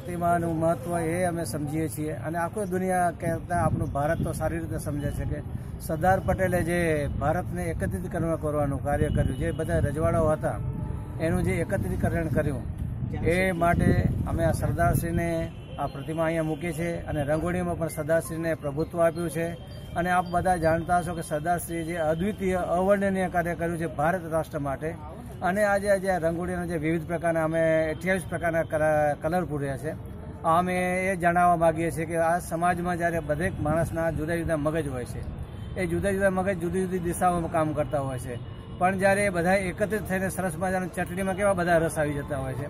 પ્રતિમાનું મહત્વ એ અમે સમજીએ છીએ અને આખું દુનિયા કહેતા આપણું ભારત તો સારી રીતે સમજે છે કે સરદાર પટેલે જે ભારતને એકત્રિતકરણ કરવાનું કાર્ય કર્યું, જે બધા રજવાડાઓ હતા એનું જે એકત્રીકરણ કર્યું, એ માટે અમે આ સરદારશ્રીને આ પ્રતિમા અહીંયા મૂકી છે અને રંગોળીમાં પણ સરદારશ્રીને પ્રભુત્વ આપ્યું છે. અને આપ બધા જાણતા હશો કે સરદારશ્રીએ જે અદ્વિતીય અવર્ણનીય કાર્ય કર્યું છે ભારત રાષ્ટ્ર માટે. અને આજે રંગોળીના જે વિવિધ પ્રકારના અમે 28 પ્રકારના કલર પૂર્યા છે. અમે એ જણાવવા માગીએ છીએ કે આ સમાજમાં જ્યારે દરેક માણસના જુદા જુદા મગજ હોય છે, એ જુદા જુદા મગજ જુદી જુદી દિશાઓમાં કામ કરતા હોય છે, પણ જ્યારે બધા એકત્રિત થઈને સરસ મજાની ચટણીમાં કેવા બધા રસ આવી જતા હોય છે,